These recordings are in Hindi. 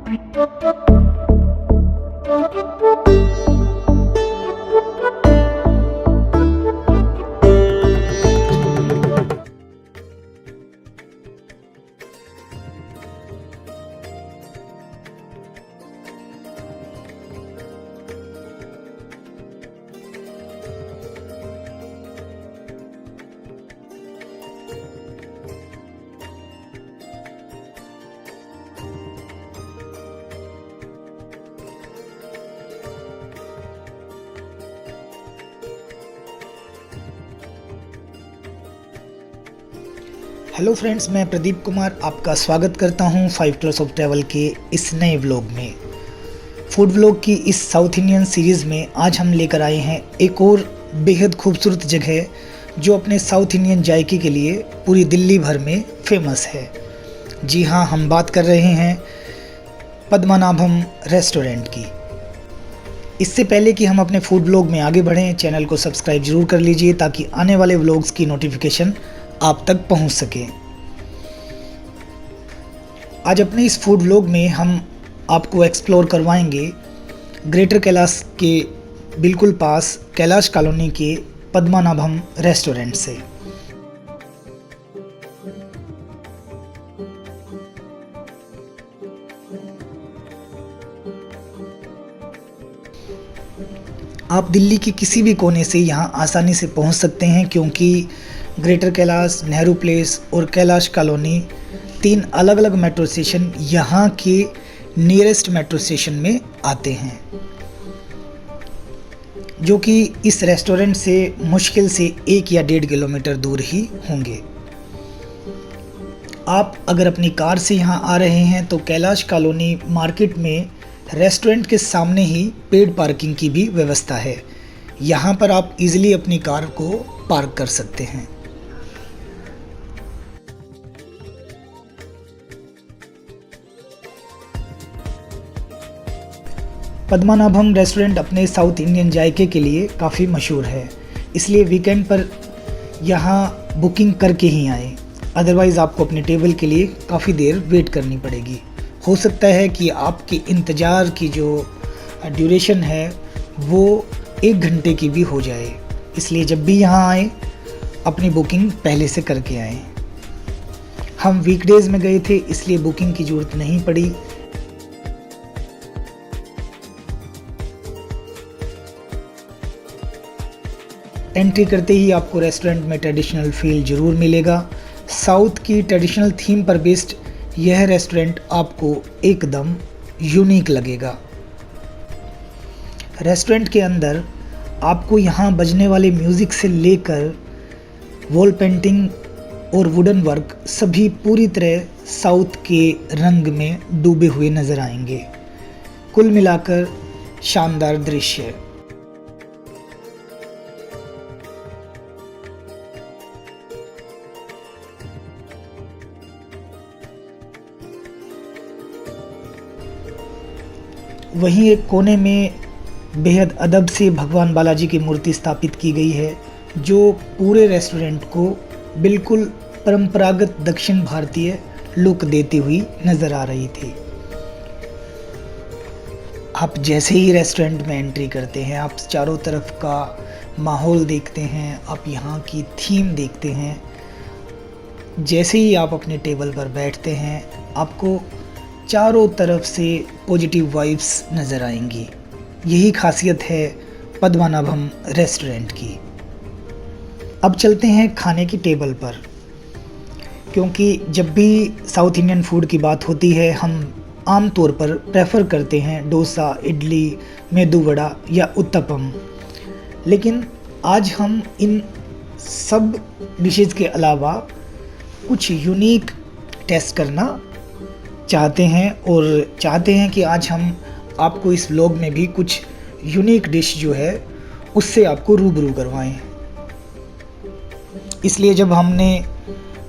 हेलो फ्रेंड्स, मैं प्रदीप कुमार आपका स्वागत करता हूं 5 क्लास ऑफ ट्रैवल के इस नए व्लॉग में। फूड व्लॉग की इस साउथ इंडियन सीरीज़ में आज हम लेकर आए हैं एक और बेहद खूबसूरत जगह जो अपने साउथ इंडियन जायके के लिए पूरी दिल्ली भर में फेमस है। जी हाँ, हम बात कर रहे हैं पद्मनाभम रेस्टोरेंट की। इससे पहले कि हम अपने फूड व्लॉग में आगे बढ़ें, चैनल को सब्सक्राइब जरूर कर लीजिए ताकि आने वाले व्लॉग्स की नोटिफिकेशन आप तक पहुंच सके। आज अपने इस फूड व्लॉग में हम आपको एक्सप्लोर करवाएंगे ग्रेटर कैलाश के बिल्कुल पास कैलाश कॉलोनी के पद्मनाभम रेस्टोरेंट से। आप दिल्ली के किसी भी कोने से यहाँ आसानी से पहुँच सकते हैं क्योंकि ग्रेटर कैलाश, नेहरू प्लेस और कैलाश कॉलोनी 3 अलग अलग मेट्रो स्टेशन यहाँ के नियरेस्ट मेट्रो स्टेशन में आते हैं, जो कि इस रेस्टोरेंट से मुश्किल से 1 या 1.5 किलोमीटर दूर ही होंगे। आप अगर अपनी कार से यहाँ आ रहे हैं तो कैलाश कॉलोनी मार्केट में रेस्टोरेंट के सामने ही पेड पार्किंग की भी व्यवस्था है। यहाँ पर आप इजीली अपनी कार को पार्क कर सकते हैं। पद्मनाभम रेस्टोरेंट अपने साउथ इंडियन जायके के लिए काफ़ी मशहूर है, इसलिए वीकेंड पर यहाँ बुकिंग करके ही आएँ, अदरवाइज़ आपको अपने टेबल के लिए काफ़ी देर वेट करनी पड़ेगी। हो सकता है कि आपके इंतज़ार की जो ड्यूरेशन है वो 1 घंटे की भी हो जाए, इसलिए जब भी यहाँ आए अपनी बुकिंग पहले से करके आएँ। हम वीकडेज़ में गए थे इसलिए बुकिंग की ज़रूरत नहीं पड़ी। एंट्री करते ही आपको रेस्टोरेंट में ट्रेडिशनल फील ज़रूर मिलेगा। साउथ की ट्रेडिशनल थीम पर बेस्ड यह रेस्टोरेंट आपको एकदम यूनिक लगेगा। रेस्टोरेंट के अंदर आपको यहाँ बजने वाले म्यूज़िक से लेकर वॉल पेंटिंग और वुडन वर्क सभी पूरी तरह साउथ के रंग में डूबे हुए नज़र आएंगे। कुल मिलाकर शानदार दृश्य। वहीं एक कोने में बेहद अदब से भगवान बालाजी की मूर्ति स्थापित की गई है, जो पूरे रेस्टोरेंट को बिल्कुल परंपरागत दक्षिण भारतीय लुक देती हुई नज़र आ रही थी। आप जैसे ही रेस्टोरेंट में एंट्री करते हैं, आप चारों तरफ का माहौल देखते हैं, आप यहाँ की थीम देखते हैं। जैसे ही आप अपने टेबल पर बैठते हैं, आपको चारों तरफ से पॉजिटिव वाइब्स नज़र आएंगी। यही खासियत है पद्मनाभम रेस्टोरेंट की। अब चलते हैं खाने की टेबल पर, क्योंकि जब भी साउथ इंडियन फूड की बात होती है हम आम तौर पर प्रेफर करते हैं डोसा, इडली, मेदू वड़ा या उत्तपम। लेकिन आज हम इन सब डिशेज़ के अलावा कुछ यूनिक टेस्ट करना चाहते हैं और चाहते हैं कि आज हम आपको इस व्लॉग में भी कुछ यूनिक डिश जो है उससे आपको रूबरू करवाएं। इसलिए जब हमने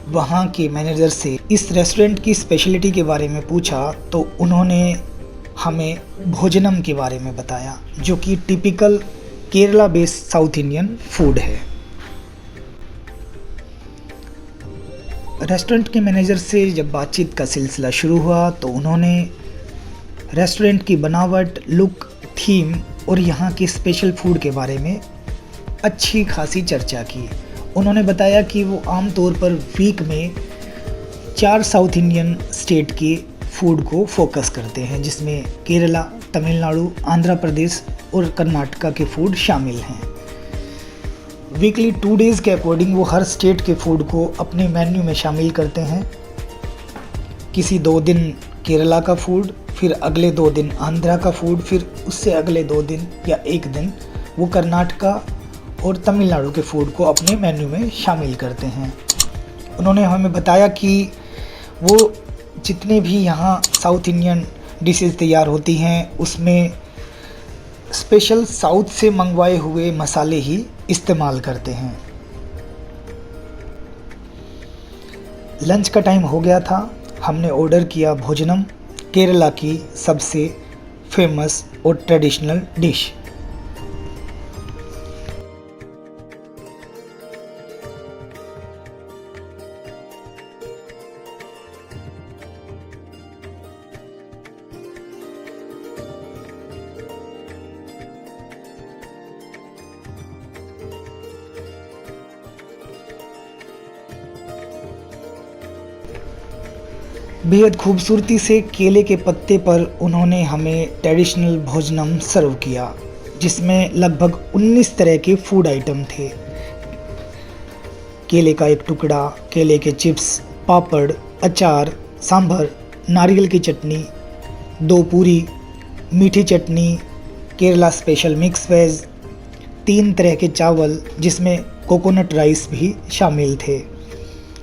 वहाँ के मैनेजर से इस रेस्टोरेंट की स्पेशलिटी के बारे में पूछा तो उन्होंने हमें भोजनम के बारे में बताया, जो कि typical Kerala based south Indian food है। रेस्टोरेंट के मैनेजर से जब बातचीत का सिलसिला शुरू हुआ तो उन्होंने रेस्टोरेंट की बनावट, लुक, थीम और यहाँ के स्पेशल फूड के बारे में अच्छी खासी चर्चा की। उन्होंने बताया कि वो आमतौर पर वीक में 4 साउथ इंडियन स्टेट के फूड को फोकस करते हैं, जिसमें केरला, तमिलनाडु, आंध्र प्रदेश और कर्नाटका के फूड शामिल हैं। वीकली 2 डेज़ के अकॉर्डिंग वो हर स्टेट के फूड को अपने मेन्यू में शामिल करते हैं। किसी 2 दिन केरला का फूड, फिर अगले 2 दिन आंध्रा का फूड, फिर उससे अगले 2 दिन या 1 दिन वो कर्नाटका और तमिलनाडु के फूड को अपने मेन्यू में शामिल करते हैं। उन्होंने हमें बताया कि वो जितने भी यहाँ साउथ इंडियन डिशेस तैयार होती हैं उसमें स्पेशल साउथ से मंगवाए हुए मसाले ही इस्तेमाल करते हैं। लंच का टाइम हो गया था। हमने ऑर्डर किया भोजनम, केरला की सबसे फेमस और ट्रेडिशनल डिश। बेहद खूबसूरती से केले के पत्ते पर उन्होंने हमें ट्रेडिशनल भोजनम सर्व किया, जिसमें लगभग 19 तरह के फूड आइटम थे। केले का एक टुकड़ा, केले के चिप्स, पापड़, अचार, सांभर, नारियल की चटनी, 2 पूरी, मीठी चटनी, केरला स्पेशल मिक्स वेज, 3 तरह के चावल जिसमें कोकोनट राइस भी शामिल थे।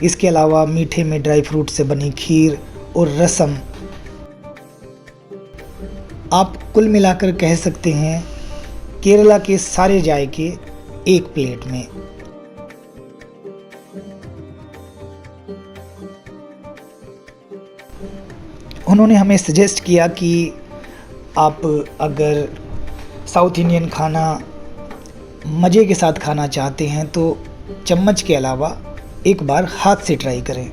इसके अलावा मीठे में ड्राई फ्रूट से बनी खीर और रसम। आप कुल मिलाकर कह सकते हैं केरला के सारे जायके एक प्लेट में। उन्होंने हमें सजेस्ट किया कि आप अगर साउथ इंडियन खाना मज़े के साथ खाना चाहते हैं तो चम्मच के अलावा एक बार हाथ से ट्राई करें।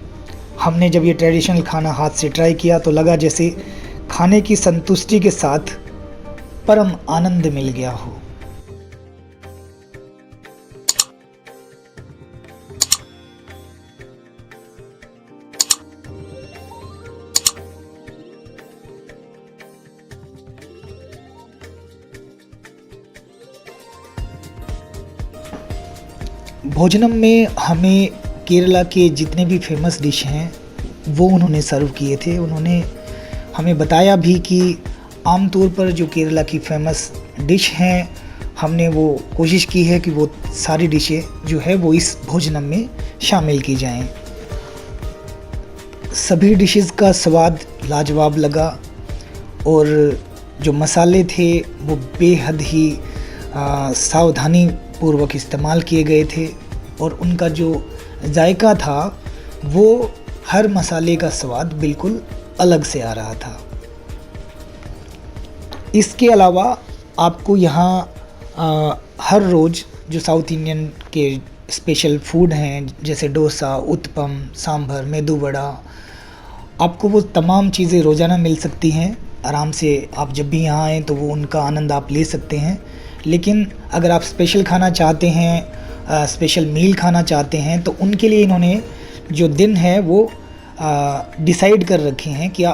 हमने जब ये ट्रेडिशनल खाना हाथ से ट्राई किया तो लगा जैसे खाने की संतुष्टि के साथ परम आनंद मिल गया हो। भोजनम में हमें केरला के जितने भी फेमस डिश हैं वो उन्होंने सर्व किए थे। उन्होंने हमें बताया भी कि आमतौर पर जो केरला की फेमस डिश हैं हमने वो कोशिश की है कि वो सारी डिशें जो है वो इस भोजनम में शामिल की जाएं। सभी डिशेस का स्वाद लाजवाब लगा और जो मसाले थे वो बेहद ही सावधानी पूर्वक इस्तेमाल किए गए थे और उनका जो जायका था वो हर मसाले का स्वाद बिल्कुल अलग से आ रहा था। इसके अलावा आपको यहाँ हर रोज़ जो साउथ इंडियन के स्पेशल फूड हैं जैसे डोसा, उत्पम, सांभर, मेदू वड़ा, आपको वो तमाम चीज़ें रोज़ाना मिल सकती हैं। आराम से आप जब भी यहाँ आएँ तो वो उनका आनंद आप ले सकते हैं। लेकिन अगर आप स्पेशल खाना चाहते हैं, स्पेशल मील खाना चाहते हैं तो उनके लिए इन्होंने जो दिन है वो डिसाइड कर रखे हैं कि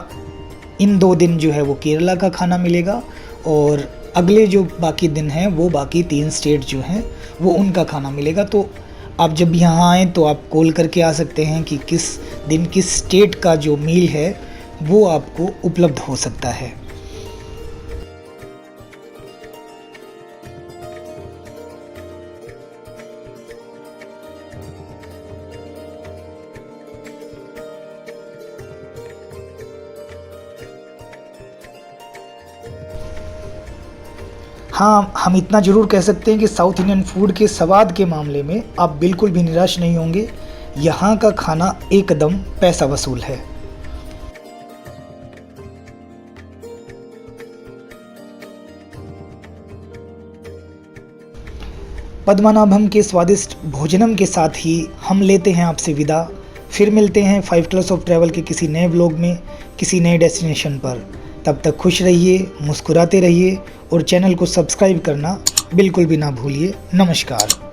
इन 2 दिन जो है वो केरला का खाना मिलेगा और अगले जो बाकी दिन हैं वो बाकी 3 स्टेट जो हैं वो उनका खाना मिलेगा। तो आप जब यहाँ आएँ तो आप कॉल करके आ सकते हैं कि किस दिन किस स्टेट का जो मील है वो आपको उपलब्ध हो सकता है। हाँ, हम इतना ज़रूर कह सकते हैं कि साउथ इंडियन फूड के स्वाद के मामले में आप बिल्कुल भी निराश नहीं होंगे। यहाँ का खाना एकदम पैसा वसूल है। पद्मनाभम के स्वादिष्ट भोजनम के साथ ही हम लेते हैं आपसे विदा। फिर मिलते हैं 5 कलर्स ऑफ ट्रैवल के किसी नए व्लॉग में, किसी नए डेस्टिनेशन पर। तब तक खुश रहिए, मुस्कुराते रहिए और चैनल को सब्सक्राइब करना बिल्कुल भी ना भूलिए। नमस्कार।